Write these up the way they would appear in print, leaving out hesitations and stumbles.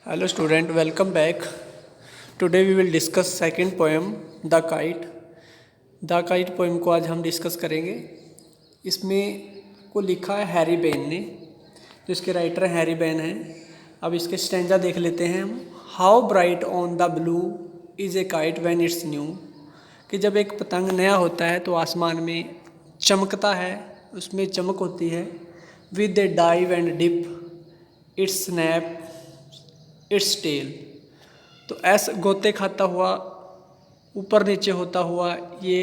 Hello student, welcome back. Today we will discuss second poem The Kite. The kite poem को आज हम discuss करेंगे। इसमें को लिखा है हैरी बेन ने, जो इसके राइटर हैरी बेन हैं। अब इसके स्टैंजा देख लेते हैं हम। How bright on the blue is a kite when it's new, कि जब एक पतंग नया होता है तो आसमान में चमकता है, उसमें चमक होती है। With a dive and dip its snap its tail, तो ऐसा गोते खाता हुआ, ऊपर नीचे होता हुआ ये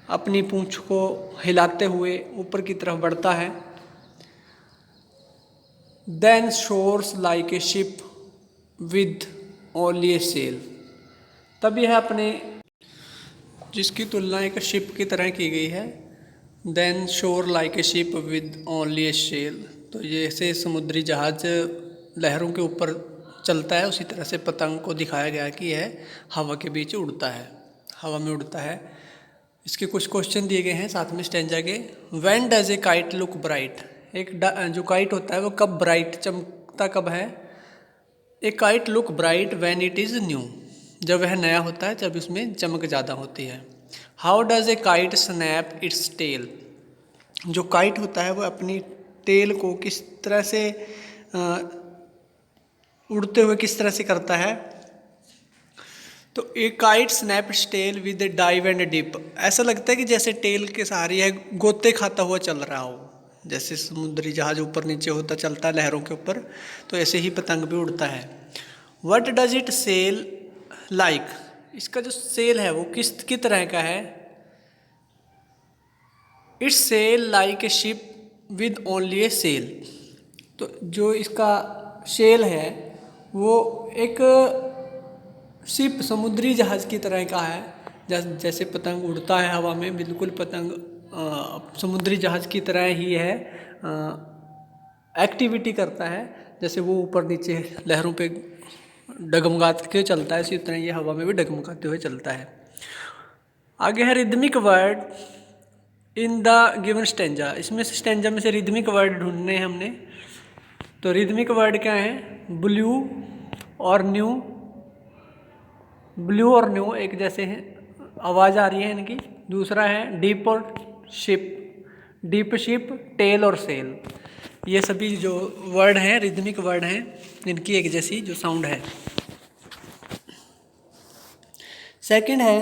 अपनी पूंछ को हिलाते हुए ऊपर की तरफ बढ़ता है। Then soars like a ship with only a sail, तब यह अपने, जिसकी तुलना एक शिप की तरह की गई है। Then soar like a ship with only a sail, तो जैसे समुद्री जहाज लहरों के ऊपर चलता है, उसी तरह से पतंग को दिखाया गया कि यह हवा के बीच उड़ता है, हवा में उड़ता है। इसके कुछ क्वेश्चन दिए गए हैं साथ में स्टैंजा के। When does a kite look bright, एक जो काइट होता है वो कब ब्राइट, चमकता कब है। A kite look bright when it is new, जब वह नया होता है, जब उसमें चमक ज़्यादा होती है। How does a kite snap its tail, जो काइट होता है वो अपनी टेल को किस तरह से उड़ते हुए किस तरह से करता है। तो a kite snap tail with a dive and dip, ऐसा लगता है कि जैसे टेल के सहारे यह गोते खाता हुआ चल रहा हो, जैसे समुद्री जहाज ऊपर नीचे होता चलता है लहरों के ऊपर, तो ऐसे ही पतंग भी उड़ता है। What does it sail like, इसका जो सेल है वो किस की तरह का है। Its sail like a ship with only a sail, तो जो इसका सेल है वो एक शिप, समुद्री जहाज की तरह का है। जैसे पतंग उड़ता है हवा में, बिल्कुल पतंग समुद्री जहाज की तरह ही है, एक्टिविटी करता है। जैसे वो ऊपर नीचे लहरों पे डगमगाते के चलता है, इसी तरह ये हवा में भी डगमगाते हुए चलता है। आगे है rhythmic word in the given stanza, इसमें से स्टेंजा में से रिदमिक वर्ड ढूंढने हैं हमने। तो रिदमिक वर्ड क्या है, ब्लू और न्यू, ब्लू और न्यू एक जैसे हैं, आवाज़ आ रही है इनकी। दूसरा है डीप और शिप, डीप शिप, टेल और सेल, ये सभी जो वर्ड हैं रिदमिक वर्ड हैं, इनकी एक जैसी जो साउंड है। सेकंड है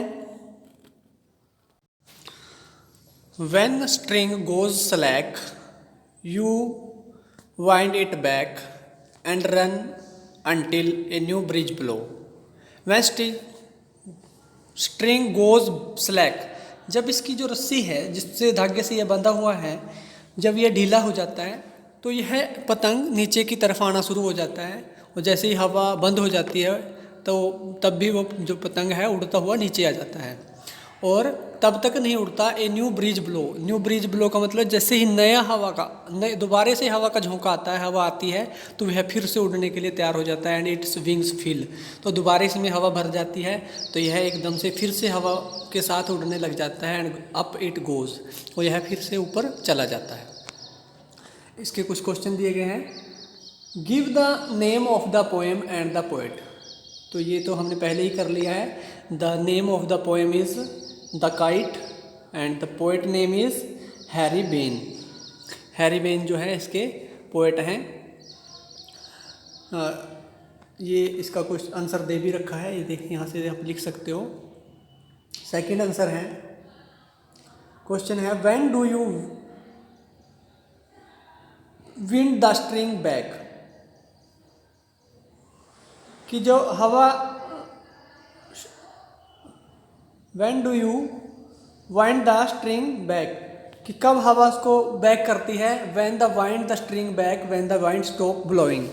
when string goes slack you wind it back and run until a new bridge below. When string goes slack, जब इसकी जो रस्सी है जिससे धागे से यह बंधा हुआ है, जब यह ढीला हो जाता है तो यह पतंग नीचे की तरफ आना शुरू हो जाता है, और जैसे ही हवा बंद हो जाती है तो तब भी वो जो पतंग है उड़ता हुआ नीचे आ जाता है, और तब तक नहीं उड़ता। A new breeze blow, new breeze blow का मतलब जैसे ही नया हवा का दोबारा से हवा का झोंका आता है, हवा आती है तो वह फिर से उड़ने के लिए तैयार हो जाता है। एंड इट्स विंग्स फिल, तो दोबारा इसमें हवा भर जाती है तो यह एकदम से फिर से हवा के साथ उड़ने लग जाता है। एंड अप इट गोज, और यह फिर से ऊपर चला जाता है। इसके कुछ क्वेश्चन दिए गए हैं। Give the name of the poem and the poet, तो ये तो हमने पहले ही कर लिया है। The name of the poem is the kite and the poet name is Harry Ben. Harry Ben जो है इसके पोएट हैं। ये इसका कुछ आंसर दे भी रखा है, ये देखिए यहाँ से आप लिख सकते हो। सेकंड आंसर है, क्वेश्चन है when do you wind the string back, कि जो हवा, when do you wind the string back, कि कब हवा उसको बैक करती है। When the wind the string back when the wind stop blowing,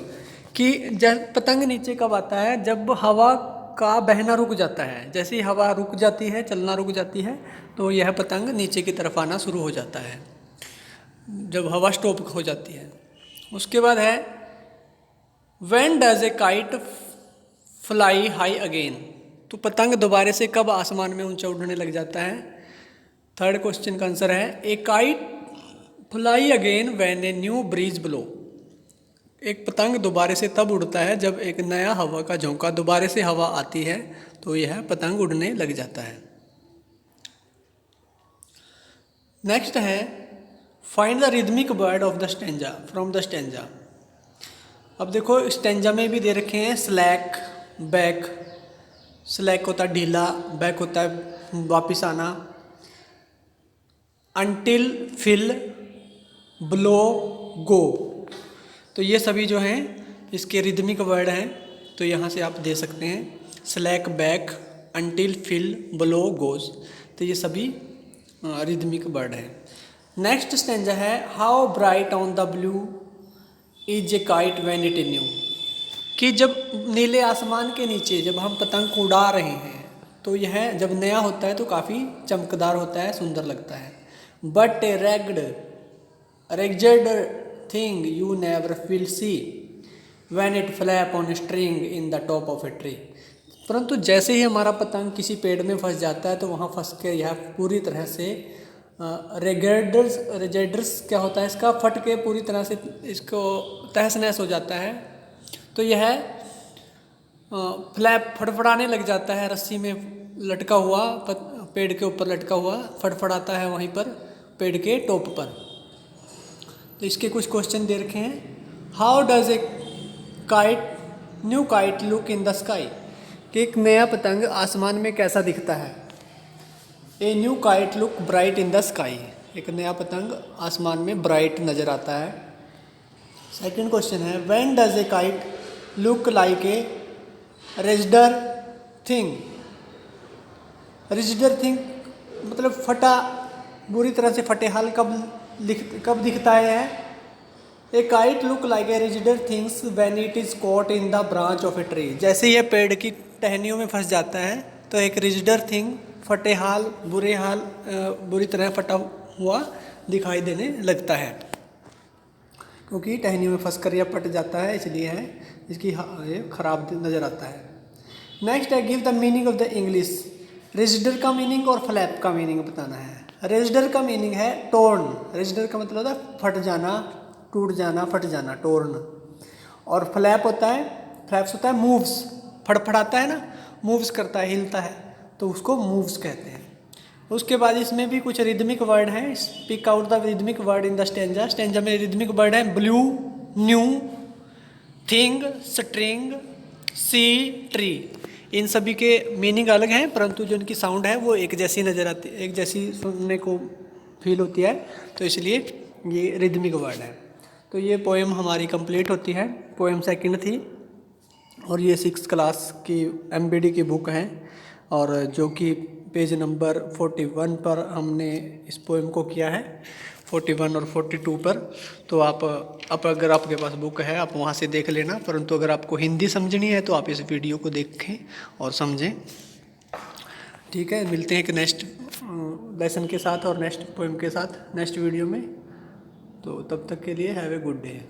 कि जब पतंग नीचे कब आता है, जब हवा का बहना रुक जाता है। जैसे ही हवा रुक जाती है, चलना रुक जाती है, तो यह पतंग नीचे की तरफ आना शुरू हो जाता है, जब हवा स्टॉप हो जाती है। उसके बाद है when does a kite fly high again, तो पतंग दोबारा से कब आसमान में ऊंचा उड़ने लग जाता है। थर्ड क्वेश्चन का आंसर है a kite fly again when a new breeze blow, एक पतंग दोबारा से तब उड़ता है जब एक नया हवा का झोंका दोबारा से हवा आती है तो यह पतंग उड़ने लग जाता है। नेक्स्ट है find the rhythmic word of the stanza from the stanza. अब देखो स्टेंजा में भी दे रखे हैं स्लैक, बैक। स्लैक होता है ढीला, बैक होता है वापिस आना, अनटिल, फिल, ब्लो, गो। तो ये सभी जो हैं इसके रिदमिक वर्ड हैं, तो यहाँ से आप दे सकते हैं slack, back, until, fill, blow, goes. तो ये सभी रिदमिक वर्ड हैं। नेक्स्ट स्टेंजा है how bright on the blue is a kite when it new. कि जब नीले आसमान के नीचे जब हम पतंग को उड़ा रहे हैं तो यह जब नया होता है तो काफ़ी चमकदार होता है, सुंदर लगता है। But A ragged thing you never will see when it flap on string in the top of a tree. परंतु जैसे ही हमारा पतंग किसी पेड़ में फंस जाता है तो वहाँ फंस के यह पूरी तरह से रेजेडर्स क्या होता है इसका, फट के पूरी तरह से इसको तहस नहस हो जाता है। तो यह फ्लैप फड़फड़ाने लग जाता है, रस्सी में लटका हुआ, पेड़ के ऊपर लटका हुआ फड़फड़ाता है वहीं पर पेड़ के टॉप पर। तो इसके कुछ क्वेश्चन दे रखे हैं। How does a new kite look in the sky. कि एक नया पतंग आसमान में कैसा दिखता है। A new kite look bright in the sky. एक नया पतंग आसमान में ब्राइट नज़र आता है। सेकंड क्वेश्चन है when does a kite look like a rigider thing. Rigider thing मतलब फटा, बुरी तरह से फटे हाल कब दिखता है। A kite look like a rigider things when it is caught in the branch of a tree. जैसे यह पेड़ की टहनियों में फंस जाता है तो एक रिजिडर थिंग फटे हाल, बुरी तरह फटा हुआ दिखाई देने लगता है, क्योंकि टहनियों में फंसकर यह फट जाता है, इसलिए है इसकी ये खराब नज़र आता है। नेक्स्ट है give the meaning of the English. Rigider का मीनिंग और फ्लैप का मीनिंग बताना है। रेजिडर का मीनिंग है टोर्न। रेजिडर का मतलब होता है फट जाना, टूट जाना, फट जाना, टोर्न। और फ्लैप होता है, फ्लैप्स होता है मूव्स, फड़फड़ाता है ना, मूव्स करता है, हिलता है, तो उसको मूव्स कहते हैं। उसके बाद इसमें भी कुछ रिदमिक वर्ड हैं। Speak out the rhythmic word in the stanza. Stanza में रिदमिक वर्ड है ब्लू, न्यू, थिंग, स्ट्रिंग, सी, ट्री। इन सभी के मीनिंग अलग हैं, परंतु जो इनकी साउंड है वो एक जैसी नज़र आती है, एक जैसी सुनने को फील होती है, तो इसलिए ये रिदमिक वर्ड है। तो ये पोएम हमारी कंप्लीट होती है। पोएम सेकंड थी और ये 6th क्लास की MBD की बुक है, और जो कि पेज नंबर 41 पर हमने इस पोएम को किया है, 41 और 42 पर। तो आप अगर आपके पास बुक है आप वहाँ से देख लेना, परंतु अगर आपको हिंदी समझनी है तो आप इस वीडियो को देखें और समझें। ठीक है, मिलते हैं एक नेक्स्ट लेसन के साथ और नेक्स्ट पोएम के साथ नेक्स्ट वीडियो में। तो तब तक के लिए हैव ए गुड डे।